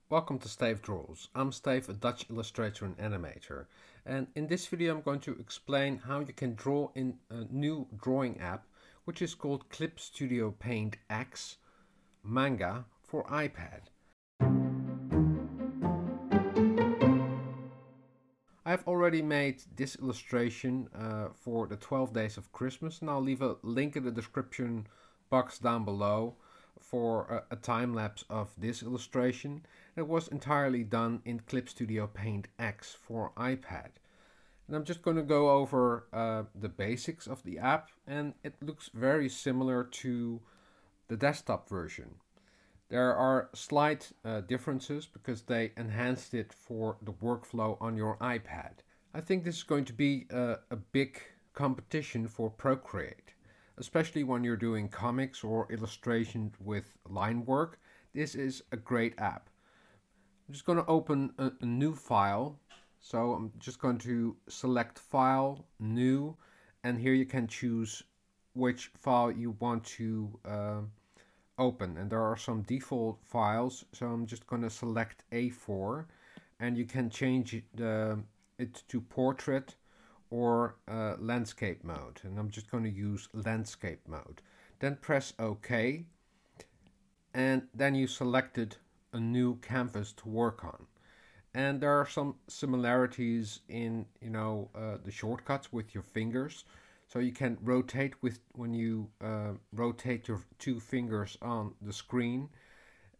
Welcome to Stayf Doodles. I'm Stayf, a Dutch illustrator and animator, and in this video I'm going to explain how you can draw in a new drawing app which is called Clip Studio Paint X Manga for iPad. I've already made this illustration for the 12 days of Christmas, and I'll leave a link in the description box down below for a time lapse of this illustration. It was entirely done in Clip Studio Paint X for iPad. And I'm just going to go over the basics of the app, and it looks very similar to the desktop version. There are slight differences because they enhanced it for the workflow on your iPad. I think this is going to be a big competition for Procreate, especially when you're doing comics or illustration with line work. This is a great app. I'm just going to open a new file. So I'm just going to select File, New, and here you can choose which file you want to open, and there are some default files, so I'm just going to select A4, and you can change it to portrait or landscape mode, and I'm just going to use landscape mode. Then press OK, and then you selected a new canvas to work on. And there are some similarities in the shortcuts with your fingers. So you can rotate when you rotate your two fingers on the screen.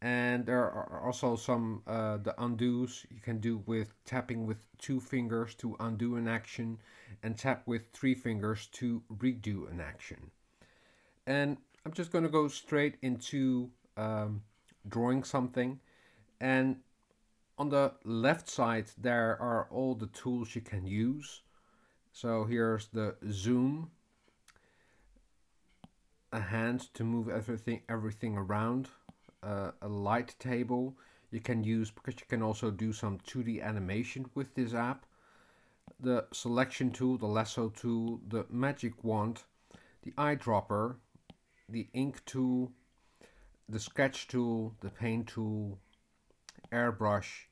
And there are also some the undos you can do with tapping with two fingers to undo an action, and tap with three fingers to redo an action. And I'm just going to go straight into drawing something. And on the left side there are all the tools you can use. So here's the zoom, a hand to move everything around, a light table you can use because you can also do some 2D animation with this app, the selection tool, the lasso tool, the magic wand, the eyedropper, the ink tool, the sketch tool, the paint tool, airbrush,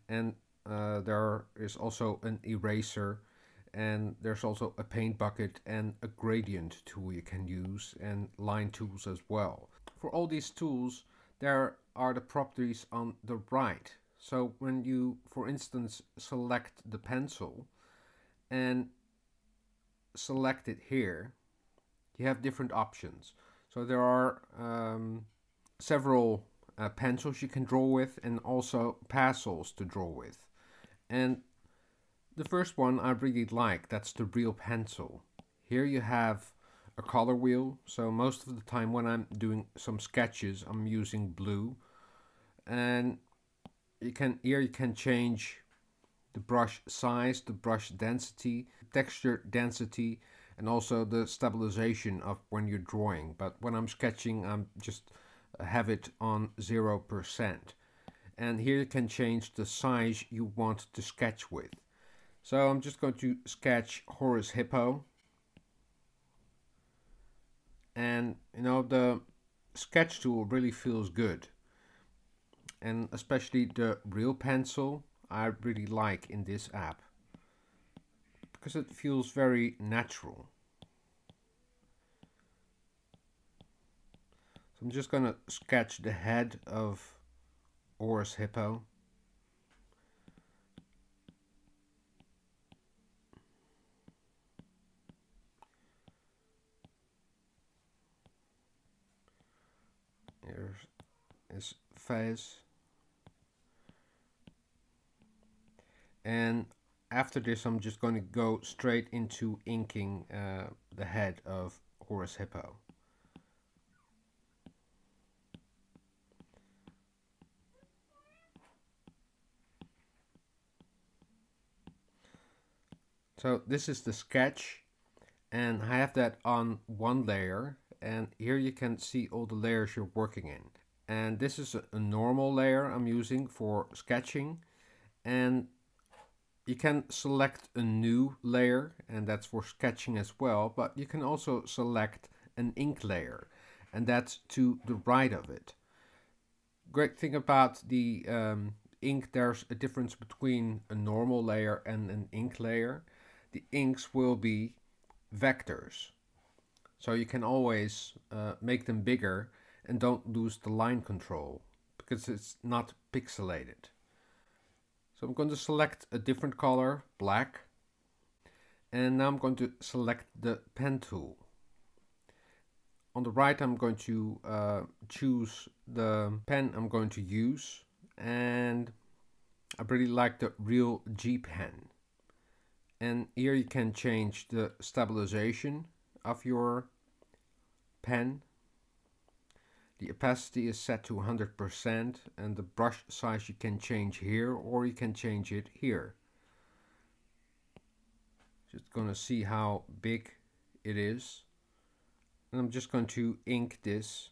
and there is also an eraser, and there's also a paint bucket and a gradient tool you can use, and line tools as well. For all these tools there are the properties on the right. So when you, for instance, select the pencil and select it here, you have different options. So there are several pencils you can draw with, and also pencils to draw with. And the first one I really like, that's the real pencil. Here you have a color wheel, so most of the time when I'm doing some sketches I'm using blue. And here you can change the brush size, the brush density, texture density, and also the stabilization of when you're drawing. But when I'm sketching I'm just have it on 0%. And here you can change the size you want to sketch with. So I'm just going to sketch Horus Hippo. And the sketch tool really feels good. And especially the real pencil I really like in this app, because it feels very natural. So I'm just going to sketch the head of Horus Hippo. Here's his face. And after this I'm just going to go straight into inking the head of Horus Hippo. So this is the sketch, and I have that on one layer, and here you can see all the layers you're working in. And this is a normal layer I'm using for sketching, and you can select a new layer, and that's for sketching as well, but you can also select an ink layer, and that's to the right of it. great thing about the ink, there's a difference between a normal layer and an ink layer. The inks will be vectors, so you can always make them bigger and don't lose the line control because it's not pixelated. So I'm going to select a different color, black, and now I'm going to select the pen tool. On the right I'm going to choose the pen I'm going to use, and I really like the Real G pen. And here you can change the stabilization of your pen. The opacity is set to 100%, and the brush size you can change here, or you can change it here. Just gonna see how big it is. And I'm just going to ink this.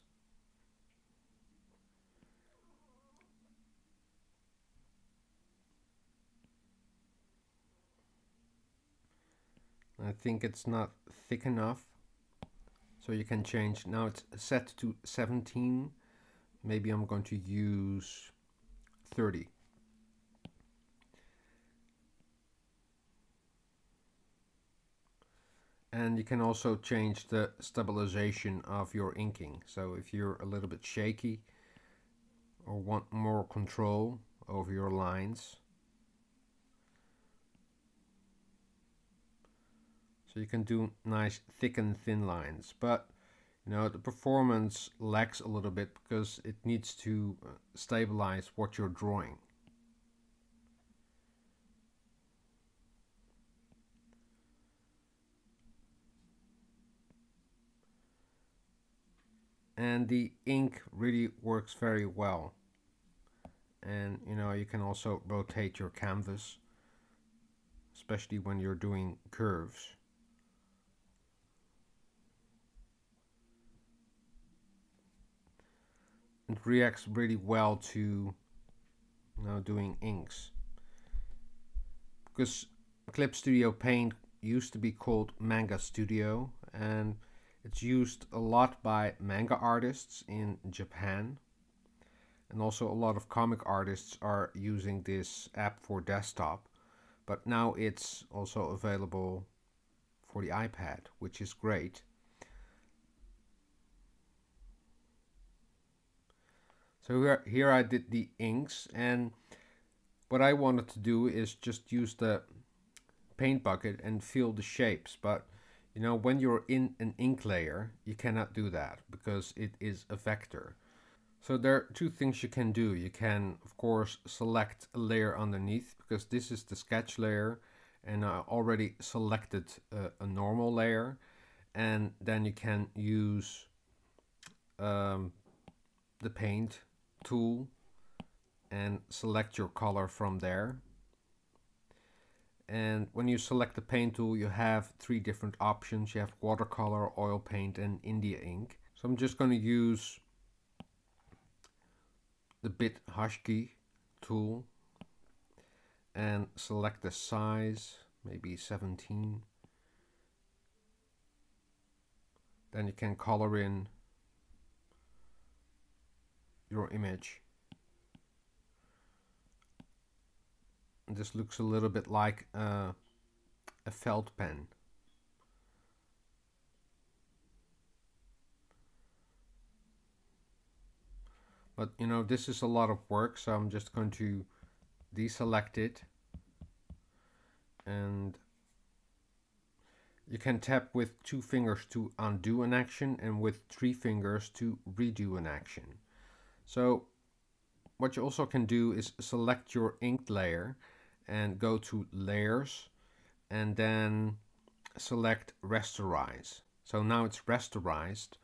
I think it's not thick enough, so you can change. Now it's set to 17. Maybe I'm going to use 30. And you can also change the stabilization of your inking. So if you're a little bit shaky or want more control over your lines, so you can do nice thick and thin lines. But you know, the performance lags a little bit because it needs to stabilize what you're drawing. And the ink really works very well. And you know, you can also rotate your canvas, especially when you're doing curves. It reacts really well to, you know, doing inks. Because Clip Studio Paint used to be called Manga Studio, and it's used a lot by manga artists in Japan. And also a lot of comic artists are using this app for desktop. But now it's also available for the iPad, which is great. So here I did the inks, and what I wanted to do is just use the paint bucket and fill the shapes. But you know, when you're in an ink layer, you cannot do that because it is a vector. So there are two things you can do. You can, of course, select a layer underneath, because this is the sketch layer and I already selected a normal layer. And then you can use the paint tool and select your color from there. And when you select the paint tool, you have three different options. You have watercolor, oil paint, and India ink. So I'm just going to use the bit husky tool and select the size, maybe 17. Then you can color in your image. And this looks a little bit like a felt pen. But you know, this is a lot of work, so I'm just going to deselect it. And you can tap with 2 fingers to undo an action and with 3 fingers to redo an action. So what you also can do is select your inked layer and go to layers and then select rasterize. So now it's rasterized,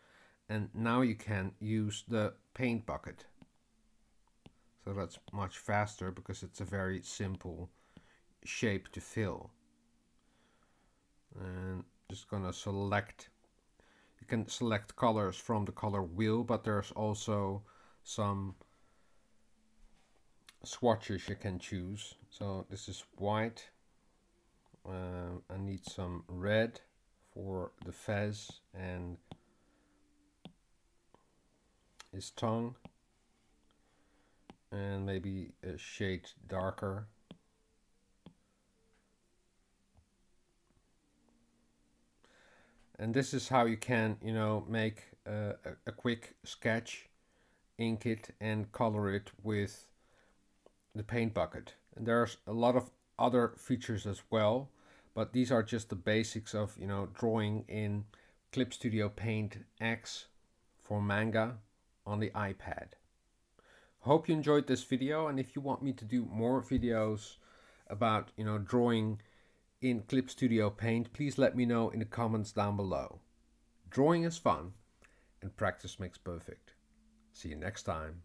and now you can use the paint bucket. So that's much faster because it's a very simple shape to fill. And just gonna select, you can select colors from the color wheel, but there's also some swatches you can choose. So this is white. I need some red for the fez and his tongue. and maybe a shade darker. And this is how you can, you know, make a quick sketch, ink it, and color it with the paint bucket. And there's a lot of other features as well, but these are just the basics of, you know, drawing in Clip Studio Paint X for manga on the iPad. Hope you enjoyed this video, and if you want me to do more videos about, you know, drawing in Clip Studio Paint, please let me know in the comments down below. Drawing is fun, and practice makes perfect. See you next time.